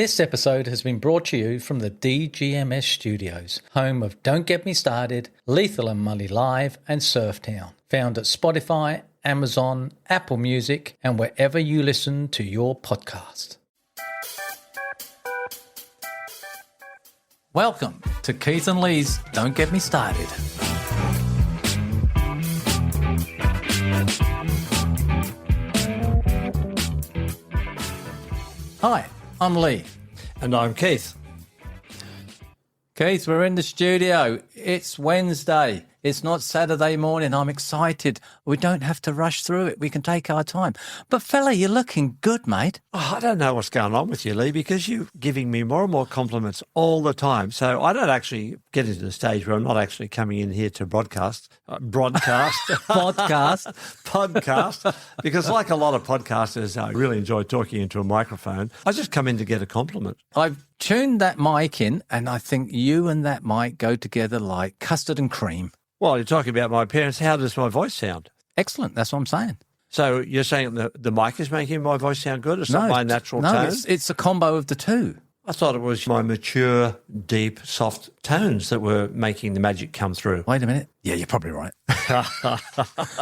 This episode has been brought to you from the DGMS Studios, home of Don't Get Me Started, Lethal and Money Live, and Surftown. Found at Spotify, Amazon, Apple Music, and wherever you listen to your podcast. Welcome to Keith and Lee's Don't Get Me Started. Hi, I'm Lee. And I'm Keith. Keith, we're in the studio. It's Wednesday. It's not Saturday morning. I'm excited. We don't have to rush through it. We can take our time. But fella, you're looking good, mate. Oh, I don't know what's going on with you, Lee, because you're giving me more and more compliments all the time. So I don't actually get into the stage where I'm not actually coming in here to podcast, podcast, because like a lot of podcasters, I really enjoy talking into a microphone. I just come in to get a compliment. I've tuned that mic in, and I think you and that mic go together like custard and cream. Well, you're talking about my appearance. How does my voice sound? Excellent. That's what I'm saying. So you're saying the mic is making my voice sound good? It's not my natural tone? No, it's a combo of the two. I thought it was my mature, deep, soft tones that were making the magic come through. Wait a minute. Yeah, you're probably right.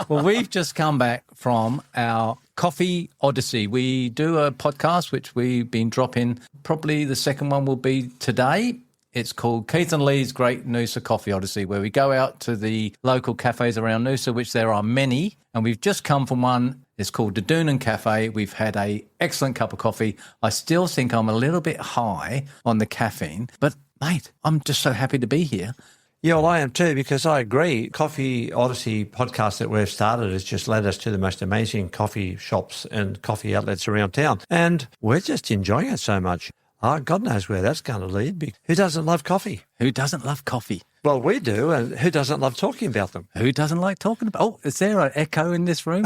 Well, we've just come back from our Coffee Odyssey. We do a podcast, which we've been dropping. Probably the second one will be today. It's called Keith and Lee's Great Noosa Coffee Odyssey, where we go out to the local cafes around Noosa, which there are many. And we've just come from one. It's called the Doonan Cafe. We've had an excellent cup of coffee. I still think I'm a little bit high on the caffeine, but mate, I'm just so happy to be here. Yeah, well, I am too, because I agree. Coffee Odyssey podcast that we've started has just led us to the most amazing coffee shops and coffee outlets around town. And we're just enjoying it so much. Oh, God knows where that's going to lead. Who doesn't love coffee? Who doesn't love coffee? Well, we do. And who doesn't love talking about them? Who doesn't like talking about? Oh, is there an echo in this room?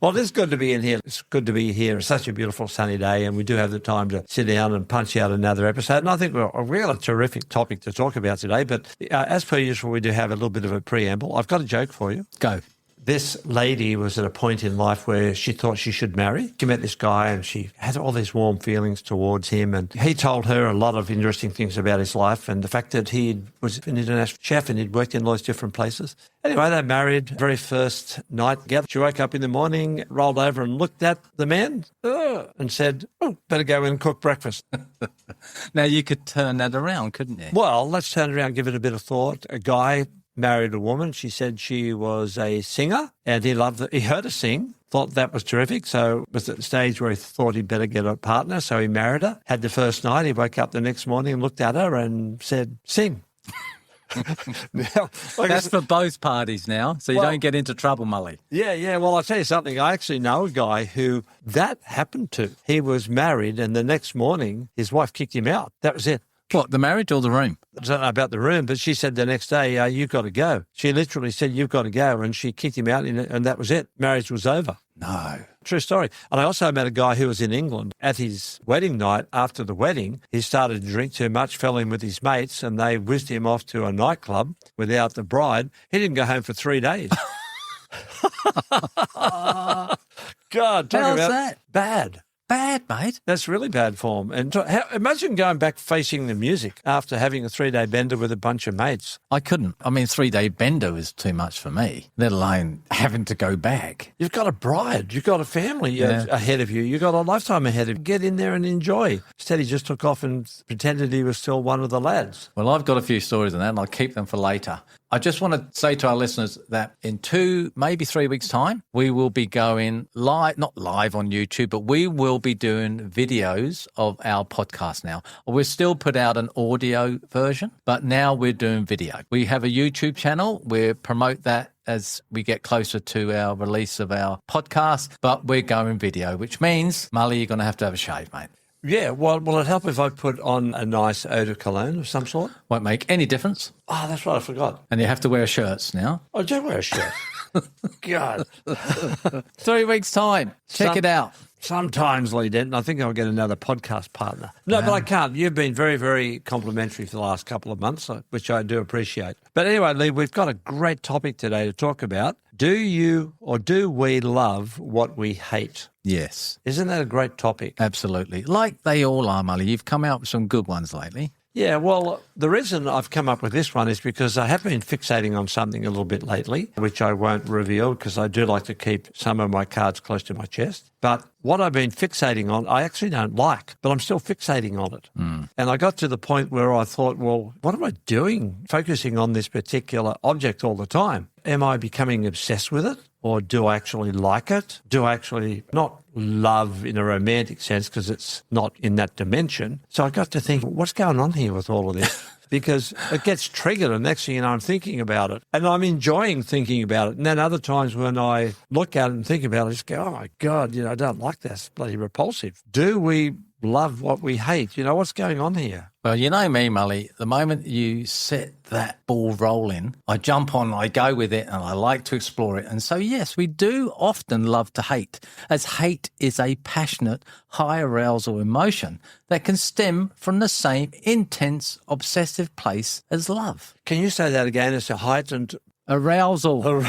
Well, it's good to be in here. It's good to be here. It's such a beautiful sunny day, and we do have the time to sit down and punch out another episode. And I think we've got a terrific topic to talk about today. But as per usual, we do have a little bit of a preamble. I've got a joke for you. Go. This lady was at a point in life where she thought she should marry. She met this guy and she had all these warm feelings towards him. And he told her a lot of interesting things about his life and the fact that he was an international chef and he'd worked in lots of different places. Anyway, they married. Very first night together. She woke up in the morning, rolled over and looked at the man and said, "Oh, better go in and cook breakfast." Now, you could turn that around, couldn't you? Well, let's turn it around, give it a bit of thought. A guy married a woman. She said she was a singer and he heard her sing, thought that was terrific. So it was at the stage where he thought he'd better get a partner. So he married her, had the first night. He woke up the next morning and looked at her and said, "Sing." Now, that's for both parties now, so you don't get into trouble, Mully. Yeah. Well, I'll tell you something. I actually know a guy who that happened to. He was married and the next morning his wife kicked him out. That was it. What, the marriage or the room? I don't know about the room, but she said the next day, "You've got to go." She literally said, "You've got to go." And she kicked him out and that was it. Marriage was over. No. True story. And I also met a guy who was in England. At his wedding night, after the wedding, he started to drink too much, fell in with his mates, and they whizzed him off to a nightclub without the bride. He didn't go home for 3 days. God, talk how's about that? Bad. Bad, mate. That's really bad form. And imagine going back facing the music after having a 3-day bender with a bunch of mates. I couldn't. I mean, 3-day bender is too much for me, let alone having to go back. You've got a bride. You've got a family ahead of you. You've got a lifetime ahead of you. Get in there and enjoy. Instead, he just took off and pretended he was still one of the lads. Well, I've got a few stories on that, and I'll keep them for later. I just want to say to our listeners that in 2, maybe 3 weeks' time, we will be going live, not live on YouTube, but we will be doing videos of our podcast now. We'll still put out an audio version, but now we're doing video. We have a YouTube channel. We promote that as we get closer to our release of our podcast, but we're going video, which means, Mully, you're going to have a shave, mate. Yeah, well, will it help if I put on a nice eau de cologne of some sort? Won't make any difference. Oh, that's right, I forgot. And you have to wear shirts now. I do wear a shirt. God. 3 weeks' time. Check it out. Sometimes, Lee Denton, I think I'll get another podcast partner. No, but I can't. You've been very, very complimentary for the last couple of months, which I do appreciate. But anyway, Lee, we've got a great topic today to talk about. Do you or do we love what we hate? Yes, Isn't that a great topic? absolutely. Like they all are, Molly. You've come out with some good ones lately. Yeah, well, the reason I've come up with this one is because I have been fixating on something a little bit lately, which I won't reveal because I do like to keep some of my cards close to my chest. But what I've been fixating on, I actually don't like, but I'm still fixating on it. And I got to the point where I thought, well, what am I doing focusing on this particular object all the time? Am I becoming obsessed with it? Or do I actually like it? Do I actually not love in a romantic sense because it's not in that dimension? So I got to think, what's going on here with all of this? Because it gets triggered and next thing you know, I'm thinking about it and I'm enjoying thinking about it. And then other times when I look at it and think about it, I just go, oh my God, I don't like that. It's bloody repulsive. Do we love what we hate? What's going on here? Well, you know me, Molly, the moment you set that ball rolling, I jump on, I go with it, and I like to explore it. And so, yes, we do often love to hate, as hate is a passionate, high arousal emotion that can stem from the same intense, obsessive place as love. Can you say that again? It's a heightened arousal.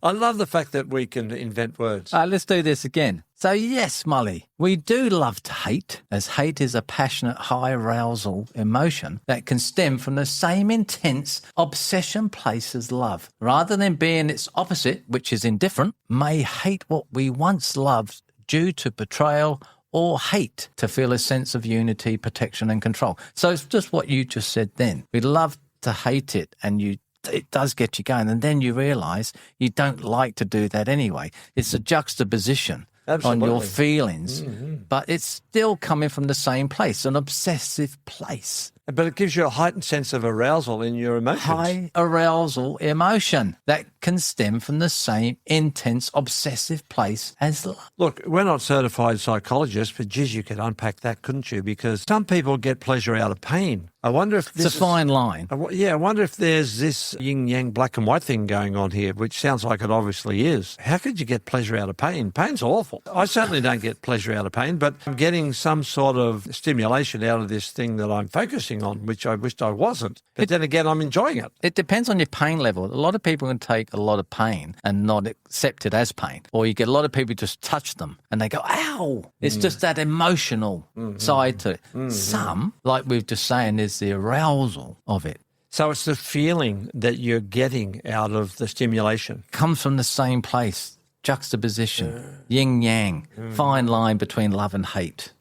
I love the fact that we can invent words. Let's do this again. So yes, Molly, we do love to hate, as hate is a passionate, high arousal emotion that can stem from the same intense obsession place as love. Rather than being its opposite, which is indifferent, may hate what we once loved due to betrayal or hate to feel a sense of unity, protection and control. So it's just what you just said then. We love to hate it, and it does get you going. And then you realise you don't like to do that anyway. It's a juxtaposition. Absolutely. On your feelings, but it's still coming from the same place, an obsessive place. But it gives you a heightened sense of arousal in your emotions. High arousal emotion that can stem from the same intense obsessive place as love. Look, we're not certified psychologists, but geez, you could unpack that, couldn't you? Because some people get pleasure out of pain. I wonder if this It's a fine line. I wonder if there's this yin-yang black and white thing going on here, which sounds like it obviously is. How could you get pleasure out of pain? Pain's awful. I certainly don't get pleasure out of pain, but I'm getting some sort of stimulation out of this thing that I'm focusing on, which I wished I wasn't. But then again, I'm enjoying it. It depends on your pain level. A lot of people can take a lot of pain and not accept it as pain. Or you get a lot of people just touch them and they go, ow! It's just that emotional side to it. Some, like we've just saying, is the arousal of it. So it's the feeling that you're getting out of the stimulation. Comes from the same place. Juxtaposition, yin-yang, fine line between love and hate.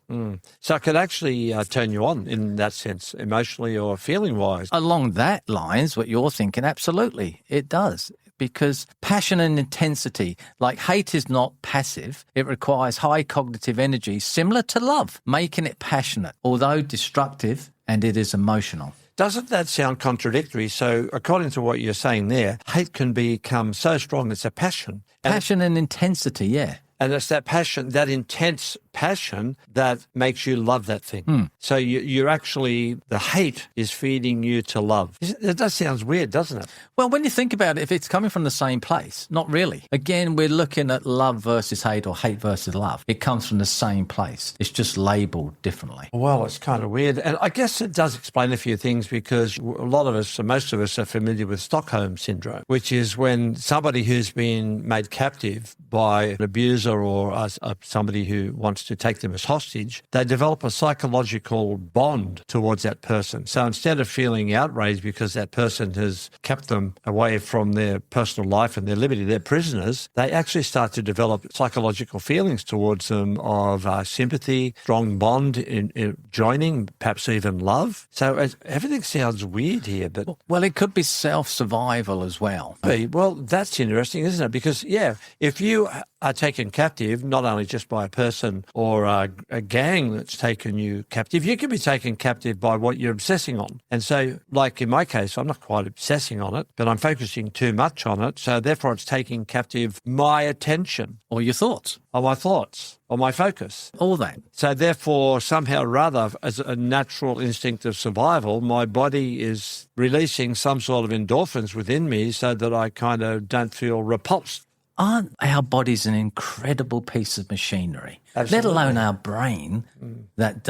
So it could actually turn you on in that sense, emotionally or feeling-wise. Along that lines, what you're thinking, absolutely, it does. Because passion and intensity, like hate is not passive. It requires high cognitive energy, similar to love, making it passionate, although destructive, and it is emotional. Doesn't that sound contradictory? So according to what you're saying there, hate can become so strong it's a passion. Passion and intensity, yeah. And it's that passion, that intense passion that makes you love that thing. So you're actually, the hate is feeding you to love. That sounds weird, doesn't it? Well, when you think about it, if it's coming from the same place, not really. Again, we're looking at love versus hate or hate versus love. It comes from the same place. It's just labelled differently. Well, it's kind of weird. And I guess it does explain a few things because a lot of us, or most of us, are familiar with Stockholm Syndrome, which is when somebody who's been made captive by an abuser or somebody who wants to take them as hostage, they develop a psychological bond towards that person. So instead of feeling outraged because that person has kept them away from their personal life and their liberty, they're prisoners, they actually start to develop psychological feelings towards them of sympathy, strong bond, in joining, perhaps even love. So everything sounds weird here, but... Well, it could be self-survival as well. Well, that's interesting, isn't it? Because, yeah, if you are taken captive, not only just by a person or a gang that's taken you captive, you can be taken captive by what you're obsessing on. And so, like in my case, I'm not quite obsessing on it, but I'm focusing too much on it. So therefore, it's taking captive my attention. Or your thoughts. Or my thoughts. Or my focus. All that. So therefore, somehow or other, as a natural instinct of survival, my body is releasing some sort of endorphins within me so that I kind of don't feel repulsed. Aren't our bodies an incredible piece of machinery? Absolutely. Let alone our brain that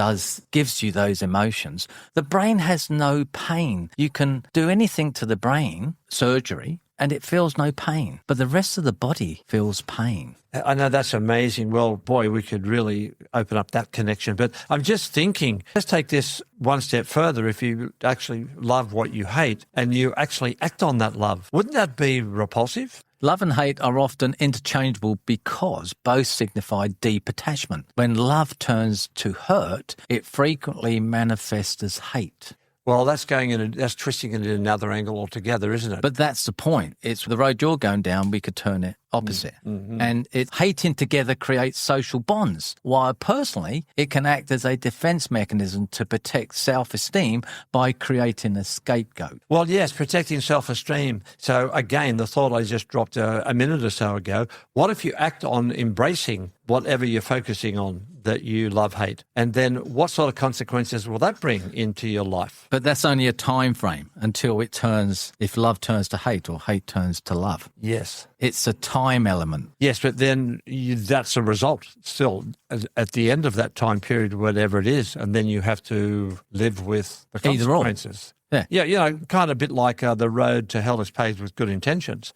gives you those emotions. The brain has no pain. You can do anything to the brain, surgery, and it feels no pain, but the rest of the body feels pain. I know that's amazing. Well, boy, we could really open up that connection. But I'm just thinking, let's take this one step further. If you actually love what you hate and you actually act on that love, wouldn't that be repulsive? Love and hate are often interchangeable because both signify deep attachment. When love turns to hurt, it frequently manifests as hate. Well, that's twisting it in another angle altogether, isn't it? But that's the point. It's the road you're going down, we could turn it opposite. And hating together creates social bonds, while personally, it can act as a defense mechanism to protect self-esteem by creating a scapegoat. Well, yes, protecting self-esteem. So again, the thought I just dropped a minute or so ago, what if you act on embracing whatever you're focusing on that you love, hate? And then what sort of consequences will that bring into your life? But that's only a time frame until it turns, if love turns to hate or hate turns to love. Yes. It's a time element. Yes, but then that's a result still at the end of that time period, whatever it is, and then you have to live with the consequences. Yeah, kind of a bit like the road to hell is paved with good intentions.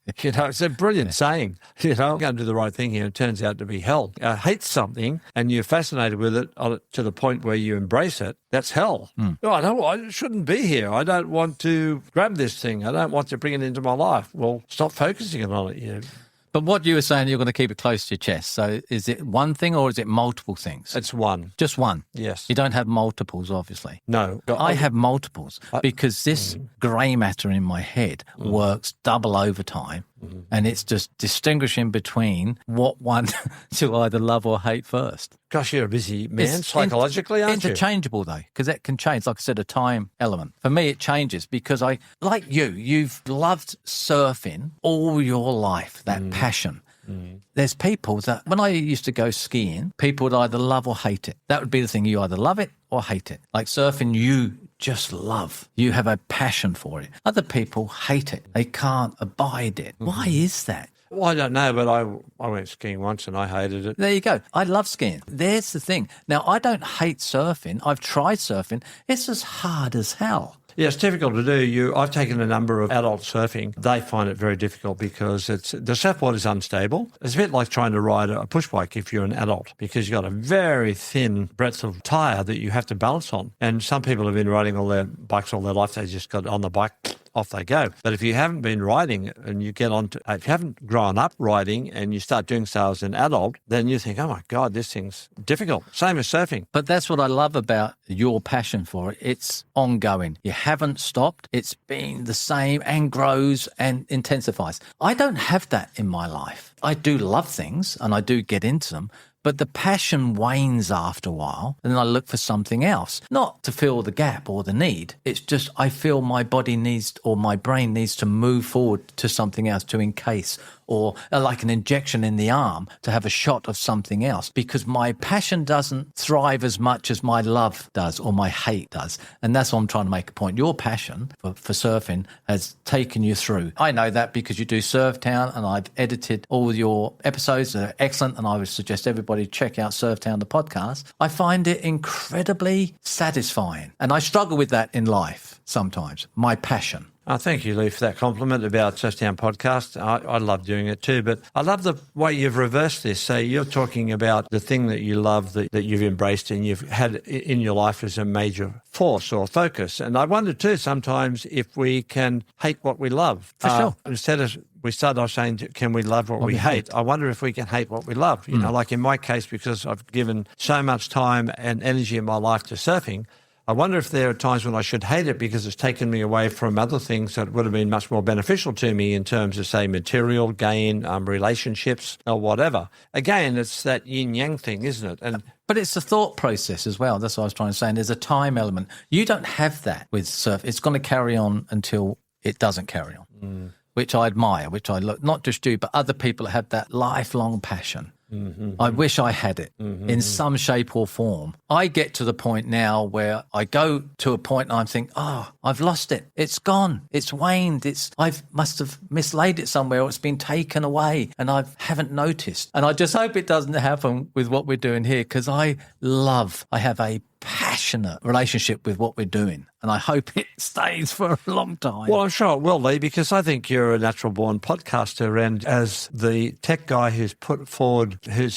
It's a brilliant saying. I'm going to do the right thing here. It turns out to be hell. Hate something and you're fascinated with it to the point where you embrace it. That's hell. Oh, I shouldn't be here. I don't want to grab this thing. I don't want to bring it into my life. Well, stop focusing on it. But what you were saying, you're going to keep it close to your chest. So is it one thing or is it multiple things? It's one. Just one? Yes. You don't have multiples, obviously. No. I have multiples because this grey matter in my head works double overtime. And it's just distinguishing between what one to either love or hate first. Gosh, you're a busy man psychologically, aren't you? Interchangeable, though, because that can change. Like I said, a time element. For me, it changes because like you've loved surfing all your life, that passion. There's people that, when I used to go skiing, people would either love or hate it. That would be the thing. You either love it or hate it. Like surfing, you just love. You have a passion for it. Other people hate it. They can't abide it. Why is that? Well, I don't know, but I went skiing once and I hated it. There you go. I love skiing. There's the thing. Now, I don't hate surfing. I've tried surfing. It's as hard as hell. Yeah, it's difficult to do. I've taken a number of adult surfing. They find it very difficult because the surfboard is unstable. It's a bit like trying to ride a push bike if you're an adult because you've got a very thin breadth of tyre that you have to balance on. And some people have been riding all their bikes all their life. They just got on the bike, off they go. But if you haven't been riding and if you haven't grown up riding and you start doing so as an adult, then you think, oh my God, this thing's difficult. Same as surfing. But that's what I love about your passion for it. It's ongoing. You haven't stopped. It's been the same and grows and intensifies. I don't have that in my life. I do love things and I do get into them, but the passion wanes after a while, and then I look for something else. Not to fill the gap or the need. It's just I feel my body needs or my brain needs to move forward to something else to encase, or like an injection in the arm to have a shot of something else, because my passion doesn't thrive as much as my love does or my hate does. And that's what I'm trying to make a point. Your passion for surfing has taken you through. I know that because you do Surftown and I've edited all your episodes. They're excellent, and I would suggest everybody check out Surftown, the podcast. I find it incredibly satisfying, and I struggle with that in life sometimes, my passion. Thank you, Lee, for that compliment about Surftown podcast. I love doing it too, but I love the way you've reversed this. So you're talking about the thing that you love, that you've embraced and you've had in your life as a major force or focus. And I wonder too sometimes if we can hate what we love. For sure. Instead of, we started off saying, can we love what we hate? I wonder if we can hate what we love. You know, like in my case, because I've given so much time and energy in my life to surfing, I wonder if there are times when I should hate it because it's taken me away from other things that would have been much more beneficial to me in terms of, say, material gain, relationships, or whatever. Again, it's that yin-yang thing, isn't it? But it's the thought process as well. That's what I was trying to say. And there's a time element. You don't have that with surf. It's going to carry on until it doesn't carry on, which I admire, which I look, not just you, but other people that have that lifelong passion. I wish I had it in some shape or form. I get to the point now where I go to a point and I think, oh, I've lost it. It's gone. It's waned. I must have mislaid it somewhere, or it's been taken away and I haven't noticed. And I just hope it doesn't happen with what we're doing here, because I have a passionate relationship with what we're doing. and I hope it stays for a long time. Well, I'm sure it will, Lee, because I think you're a natural-born podcaster, and as the tech guy who's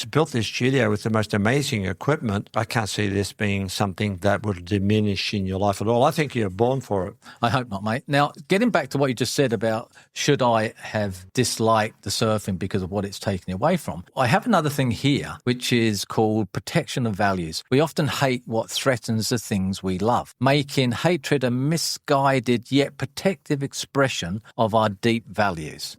built this studio with the most amazing equipment, I can't see this being something that would diminish in your life at all. I think you're born for it. I hope not, mate. Now, getting back to what you just said about should I have disliked the surfing because of what it's taken away from, I have another thing here, which is called protection of values. We often hate what threatens the things we love, making hatred a misguided yet protective expression of our deep values.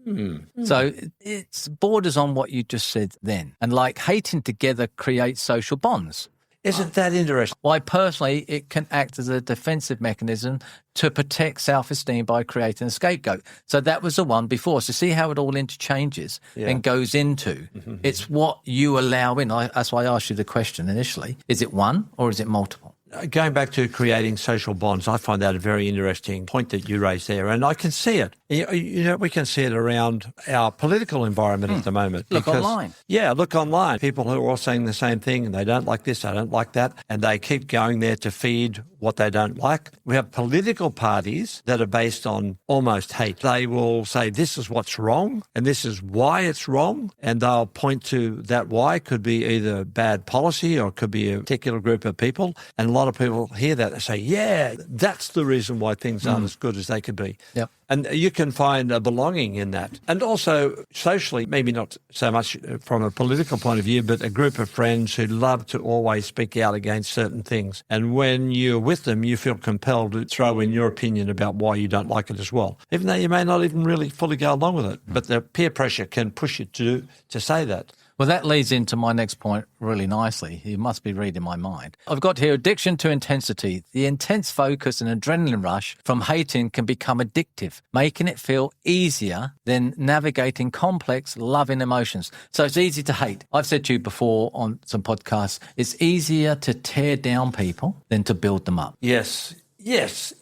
So it's borders on what you just said then. And like hating together creates social bonds. Isn't that interesting? Why, personally, it can act as a defensive mechanism to protect self-esteem by creating a scapegoat. So that was the one before. So see how it all interchanges and goes into. It's what you allow in. That's why I asked you the question initially. Is it one or is it multiple? Going back to creating social bonds, I find that a very interesting point that you raised there, and I can see it. You know, we can see it around our political environment at the moment. Look online. Yeah, look online. People who are all saying the same thing, and they don't like this, they don't like that, and they keep going there to feed what they don't like. We have political parties that are based on almost hate. They will say this is what's wrong, and this is why it's wrong, and they'll point to that why. It could be either bad policy or it could be a particular group of people, and a lot of people hear that and say, yeah, that's the reason why things aren't as good as they could be. Yep. And you can find a belonging in that. And also socially, maybe not so much from a political point of view, but a group of friends who love to always speak out against certain things. And when you're with them, you feel compelled to throw in your opinion about why you don't like it as well, even though you may not even really fully go along with it. But the peer pressure can push you to say that. Well, that leads into my next point really nicely. You must be reading my mind. I've got here addiction to intensity. The intense focus and adrenaline rush from hating can become addictive, making it feel easier than navigating complex, loving emotions. So it's easy to hate. I've said to you before on some podcasts, it's easier to tear down people than to build them up. Yes,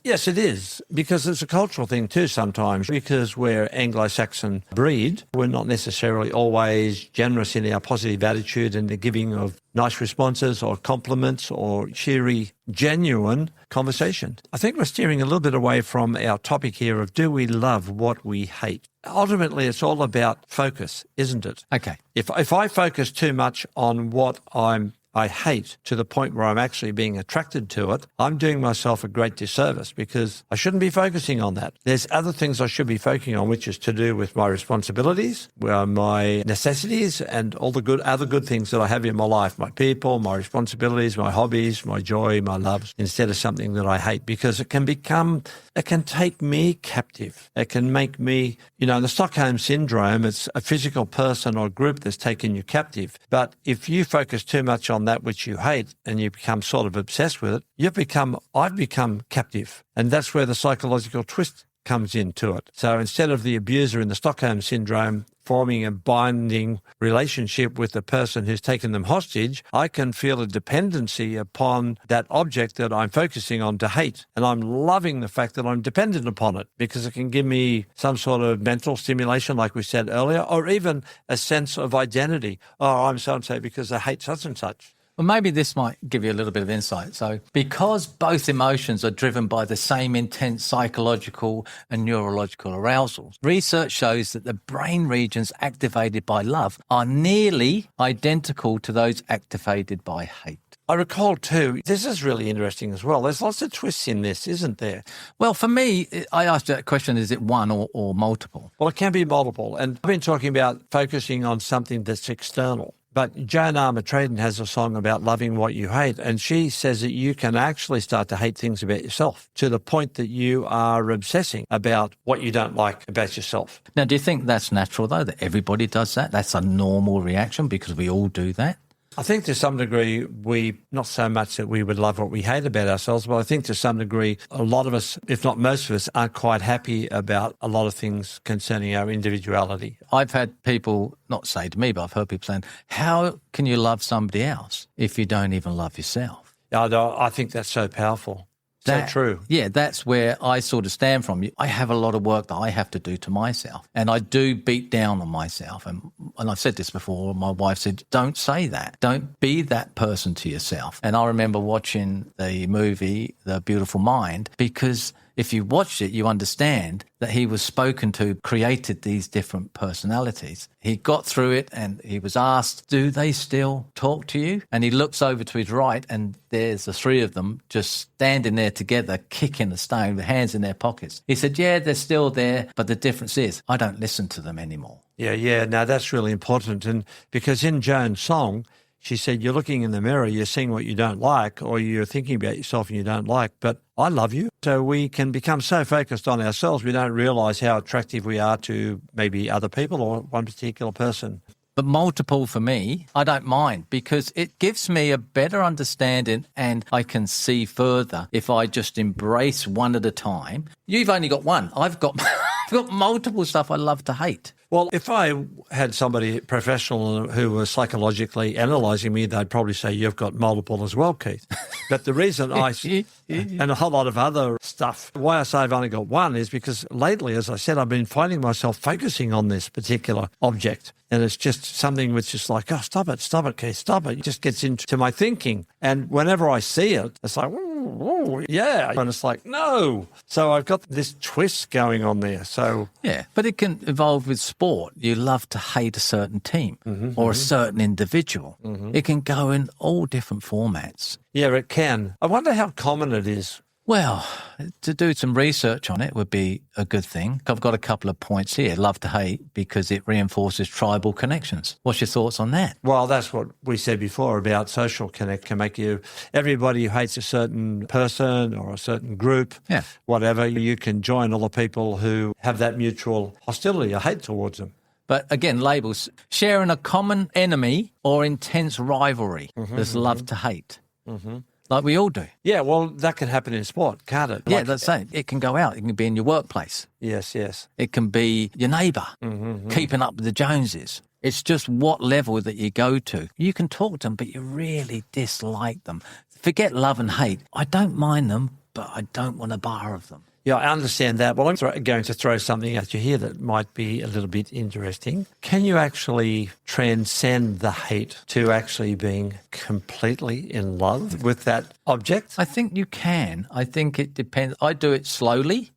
it is, because it's a cultural thing too sometimes, because we're Anglo-Saxon breed. We're not necessarily always generous in our positive attitude and the giving of nice responses or compliments or cheery, genuine conversation. I think we're steering a little bit away from our topic here of do we love what we hate? Ultimately, it's all about focus, isn't it? Okay. If I focus too much on what I hate to the point where I'm actually being attracted to it, I'm doing myself a great disservice because I shouldn't be focusing on that. There's other things I should be focusing on, which is to do with my responsibilities, my necessities, and all the other good things that I have in my life, my people, my responsibilities, my hobbies, my joy, my loves, instead of something that I hate, because it can take me captive. It can make me, the Stockholm Syndrome, it's a physical person or group that's taken you captive. But if you focus too much on that which you hate and you become sort of obsessed with it, I've become captive. And that's where the psychological twist comes into it. So instead of the abuser in the Stockholm Syndrome forming a binding relationship with the person who's taken them hostage, I can feel a dependency upon that object that I'm focusing on to hate. And I'm loving the fact that I'm dependent upon it because it can give me some sort of mental stimulation, like we said earlier, or even a sense of identity. Oh, I'm so-and-so because I hate such and such. Well, maybe this might give you a little bit of insight. So because both emotions are driven by the same intense psychological and neurological arousals, research shows that the brain regions activated by love are nearly identical to those activated by hate. I recall too, this is really interesting as well. There's lots of twists in this, isn't there? Well, for me, I asked that question, is it one or multiple? Well, it can be multiple. And I've been talking about focusing on something that's external. But Joan Armatrading has a song about loving what you hate, and she says that you can actually start to hate things about yourself to the point that you are obsessing about what you don't like about yourself. Now, do you think that's natural, though, that everybody does that? That's a normal reaction because we all do that? I think to some degree, not so much that we would love what we hate about ourselves, but I think to some degree, a lot of us, if not most of us, aren't quite happy about a lot of things concerning our individuality. I've had people not say to me, but I've heard people saying, how can you love somebody else if you don't even love yourself? I think that's so powerful. So true. Yeah, that's where I sort of stand from. I have a lot of work that I have to do to myself, and I do beat down on myself. And I've said this before. My wife said, "Don't say that. Don't be that person to yourself." And I remember watching the movie The Beautiful Mind, because if you watched it, you understand that he was spoken to, created these different personalities. He got through it and he was asked, do they still talk to you? And he looks over to his right and there's the three of them just standing there together, kicking a stone with hands in their pockets. He said, yeah, they're still there, but the difference is I don't listen to them anymore. Yeah. No, that's really important. And because in Joan's song, she said, you're looking in the mirror, you're seeing what you don't like, or you're thinking about yourself and you don't like, but I love you. So we can become so focused on ourselves, we don't realise how attractive we are to maybe other people or one particular person. But multiple for me, I don't mind, because it gives me a better understanding and I can see further if I just embrace one at a time. You've only got one. I've got multiple stuff I love to hate. Well, if I had somebody professional who was psychologically analysing me, they'd probably say, you've got multiple as well, Keith. But the reason and a whole lot of other stuff, why I say I've only got one is because lately, as I said, I've been finding myself focusing on this particular object. And it's just something which is like, oh, stop it, Keith, stop it. It just gets into my thinking. And whenever I see it, it's like, oh, yeah. And it's like, no. So I've got this twist going on there. So yeah, but it can evolve with sport. You love to hate a certain team or a certain individual. It can go in all different formats. Yeah, it can. I wonder how common it is. Well, to do some research on it would be a good thing. I've got a couple of points here. Love to hate because it reinforces tribal connections. What's your thoughts on that? Well, that's what we said before about social connect can make you, everybody who hates a certain person or a certain group, whatever, you can join all the people who have that mutual hostility or hate towards them. But again, labels, sharing a common enemy or intense rivalry. There's love to hate. Like we all do. Yeah, well, that can happen in sport, can't it? Yeah, that's it. It can go out. It can be in your workplace. Yes. It can be your neighbour, keeping up with the Joneses. It's just what level that you go to. You can talk to them, but you really dislike them. Forget love and hate. I don't mind them, but I don't want a bar of them. Yeah, I understand that. Well, I'm going to throw something at you here that might be a little bit interesting. Can you actually transcend the hate to actually being completely in love with that object? I think you can. I think it depends. I do it slowly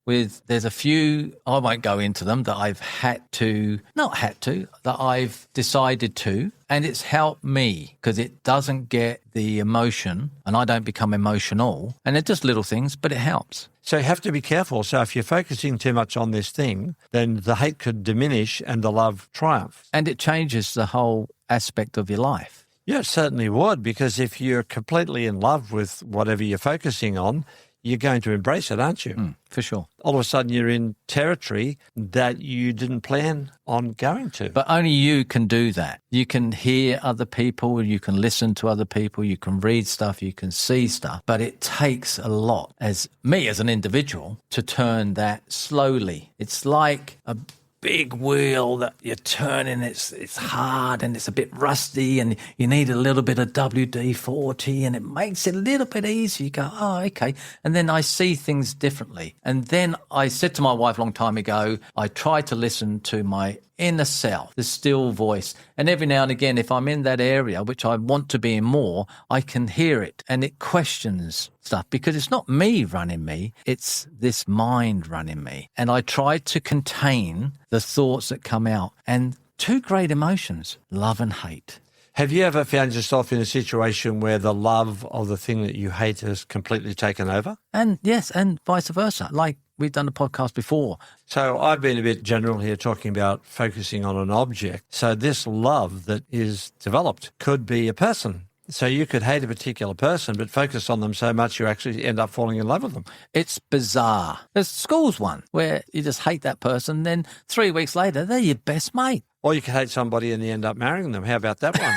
there's a few, I won't go into them, that I've that I've decided to. And it's helped me because it doesn't get the emotion and I don't become emotional. And they're just little things, but it helps. So you have to be careful. So if you're focusing too much on this thing, then the hate could diminish and the love triumph. And it changes the whole aspect of your life. Yeah, it certainly would, because if you're completely in love with whatever you're focusing on, you're going to embrace it, aren't you? For sure. All of a sudden you're in territory that you didn't plan on going to. But only you can do that. You can hear other people, you can listen to other people, you can read stuff, you can see stuff. But it takes a lot, as an individual, to turn that slowly. It's like a big wheel that you're turning, it's hard and it's a bit rusty and you need a little bit of WD-40 and it makes it a little bit easier. You go, oh, okay. And then I see things differently. And then I said to my wife a long time ago, I try to listen to my inner self, the still voice. And every now and again, if I'm in that area, which I want to be in more, I can hear it and it questions stuff because it's not me running me, it's this mind running me. And I try to contain the thoughts that come out. And two great emotions, love and hate. Have you ever found yourself in a situation where the love of the thing that you hate has completely taken over? And yes, and vice versa. Like we've done a podcast before. So I've been a bit general here talking about focusing on an object. So this love that is developed could be a person. So you could hate a particular person, but focus on them so much you actually end up falling in love with them. It's bizarre. There's school's one where you just hate that person, then 3 weeks later, they're your best mate. Or you could hate somebody and you end up marrying them. How about that one?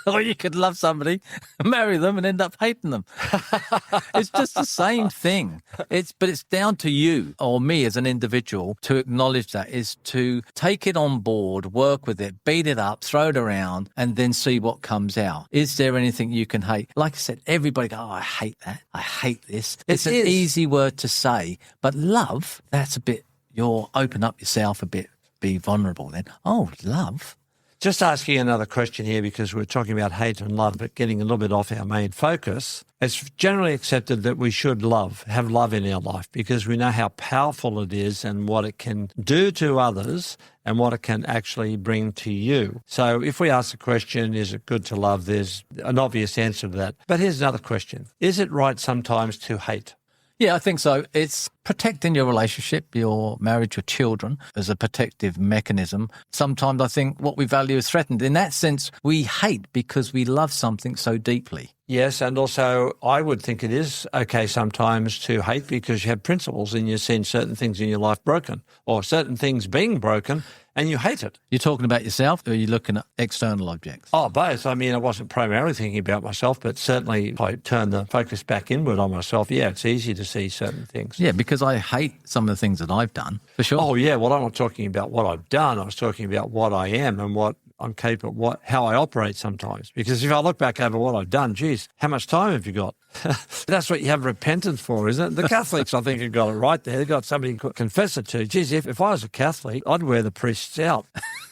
Or you could love somebody, marry them, and end up hating them. It's just the same thing. But it's down to you or me as an individual to acknowledge that, is to take it on board, work with it, beat it up, throw it around, and then see what comes out. Is there anything you can hate? Like I said, everybody go, oh, I hate that. I hate this. It's an easy word to say, but love, that's a bit, you'll open up yourself a bit, be vulnerable then. Oh, love. Just asking another question here, because we're talking about hate and love, but getting a little bit off our main focus. It's generally accepted that we should have love in our life, because we know how powerful it is and what it can do to others and what it can actually bring to you. So if we ask the question, is it good to love? There's an obvious answer to that. But here's another question. Is it right sometimes to hate? Yeah, I think so. It's protecting your relationship, your marriage, your children as a protective mechanism. Sometimes I think what we value is threatened. In that sense, we hate because we love something so deeply. Yes, and also I would think it is okay sometimes to hate because you have principles and you've seen certain things in your life broken or certain things being broken and you hate it. You're talking about yourself, or are you looking at external objects? Oh, both. I mean, I wasn't primarily thinking about myself, but certainly if I turn the focus back inward on myself, yeah, it's easy to see certain things. Yeah, because I hate some of the things that I've done, for sure. Oh, yeah. Well, I'm not talking about what I've done. I was talking about what I am and what I'm capable, how I operate sometimes. Because if I look back over what I've done, geez, how much time have you got? That's what you have repentance for, isn't it? The Catholics, I think, have got it right there. They've got somebody to confess it to. Geez, if I was a Catholic, I'd wear the priests out.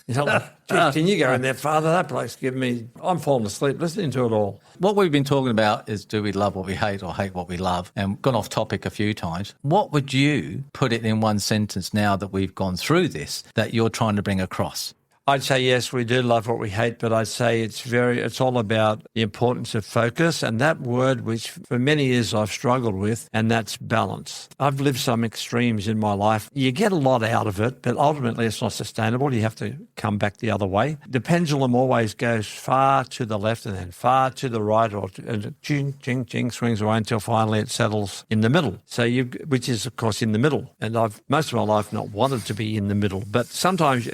You know, like, geez, can you go in there, Father? That place I'm falling asleep listening to it all. What we've been talking about is, do we love what we hate or hate what we love? And gone off topic a few times. What would you put it in one sentence now that we've gone through this that you're trying to bring across? I'd say, yes, we do love what we hate, but I'd say it's all about the importance of focus, and that word, which for many years I've struggled with, and that's balance. I've lived some extremes in my life. You get a lot out of it, but ultimately it's not sustainable. You have to come back the other way. The pendulum always goes far to the left and then far to the right, and ching, ching, ching, swings away until finally it settles in the middle. So which is, of course, in the middle. And I've most of my life not wanted to be in the middle, but sometimes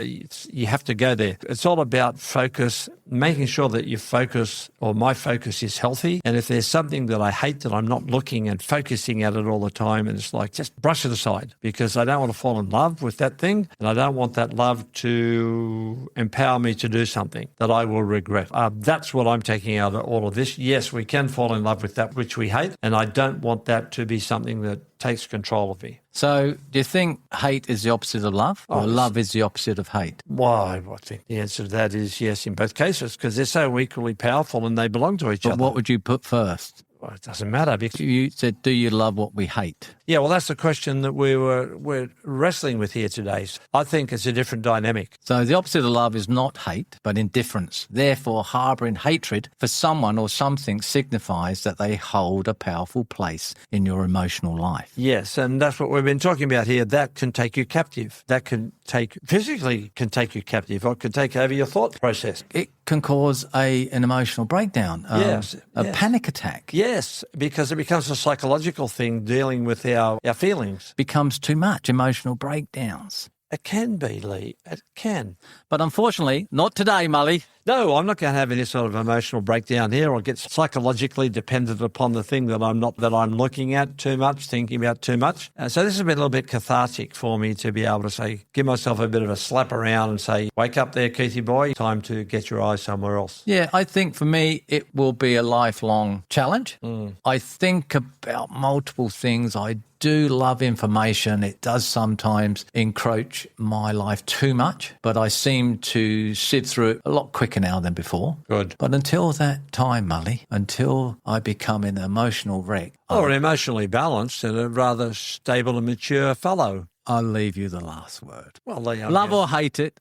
you have to go there. It's all about focus, making sure that your focus or my focus is healthy. And if there's something that I hate, that I'm not looking and focusing at it all the time, and it's like, just brush it aside, because I don't want to fall in love with that thing. And I don't want that love to empower me to do something that I will regret. That's what I'm taking out of all of this. Yes, we can fall in love with that which we hate. And I don't want that to be something that takes control of me. So do you think hate is the opposite of love, or love is the opposite of hate? Why? I think the answer to that is yes in both cases, because they're so equally powerful and they belong to each other. But what would you put first? Well, it doesn't matter. Because you said, do you love what we hate? Yeah, well, that's the question that we're wrestling with here today. I think it's a different dynamic. So the opposite of love is not hate, but indifference. Therefore, harbouring hatred for someone or something signifies that they hold a powerful place in your emotional life. Yes, and that's what we've been talking about here. That can take you captive. That can physically take you captive, or it can take over your thought process. It can cause an emotional breakdown, a panic attack. Yes, because it becomes a psychological thing dealing with our feelings. Becomes too much, emotional breakdowns. It can be, Lee. It can. But unfortunately, not today, Mully. No, I'm not going to have any sort of emotional breakdown here or get psychologically dependent upon the thing that I'm looking at too much, thinking about too much. So this has been a little bit cathartic for me to be able to say, give myself a bit of a slap around and say, wake up there, Keithy boy, time to get your eyes somewhere else. Yeah, I think for me, it will be a lifelong challenge. I think about multiple things. I do love information. It does sometimes encroach my life too much, but I seem to sift through it a lot quicker now than before. Good. But until that time, Mully, until I become an emotional wreck. Or emotionally balanced and a rather stable and mature fellow. I'll leave you the last word. Well, Lee, love or hate it.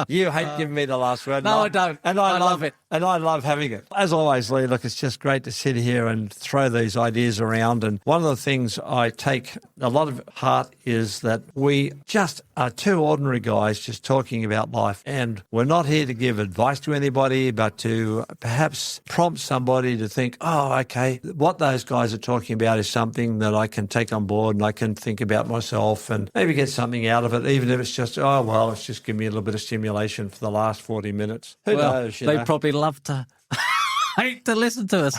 You hate giving me the last word. No, I don't. And I love it. And I love having it. As always, Lee, look, it's just great to sit here and throw these ideas around. And one of the things I take a lot of heart is that we just are two ordinary guys just talking about life. And we're not here to give advice to anybody, but to perhaps prompt somebody to think, oh, okay, what those guys are talking about is something that I can take on board and I can think about myself and maybe get something out of it, even if it's just, oh, well, it's just give me a little bit of of stimulation for the last 40 minminutes. Who knows? They probably love to hate to listen to us.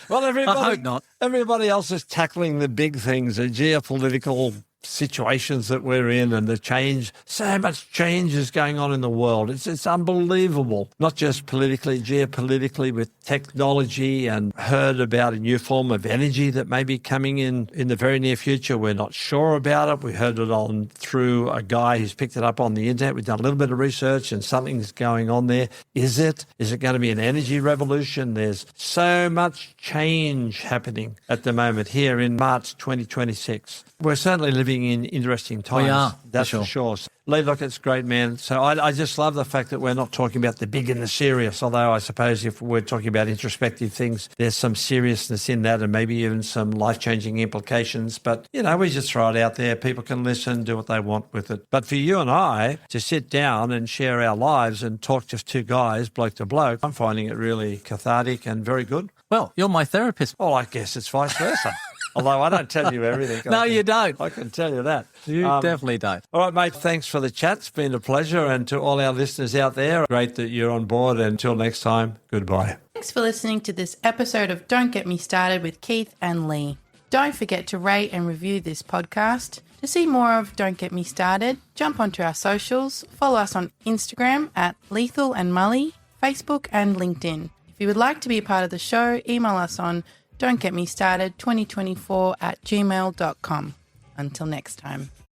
Well, I hope not. Everybody else is tackling the big things, the geopolitical situations that we're in and the change. So much change is going on in the world. It's unbelievable, not just politically, geopolitically with technology, and heard about a new form of energy that may be coming in the very near future. We're not sure about it. We heard it on through a guy who's picked it up on the internet. We've done a little bit of research and something's going on there. Is it going to be an energy revolution? There's so much change happening at the moment here in March 2026. We're certainly living in interesting times. We are, that's for sure. Lee, look, it's great, man. So I just love the fact that we're not talking about the big and the serious, although I suppose if we're talking about introspective things, there's some seriousness in that and maybe even some life-changing implications. But, we just throw it out there. People can listen, do what they want with it. But for you and I to sit down and share our lives and talk just two guys, bloke to bloke, I'm finding it really cathartic and very good. Well, you're my therapist. Well, I guess it's vice versa. Although I don't tell you everything. No, you don't. I can tell you that. You definitely don't. All right, mate, thanks for the chat. It's been a pleasure. And to all our listeners out there, great that you're on board. And until next time, goodbye. Thanks for listening to this episode of Don't Get Me Started with Keith and Lee. Don't forget to rate and review this podcast. To see more of Don't Get Me Started, jump onto our socials, follow us on Instagram at Lethal and Mully, Facebook and LinkedIn. If you would like to be a part of the show, email us on don'tgetmestarted2024@gmail.com. Until next time.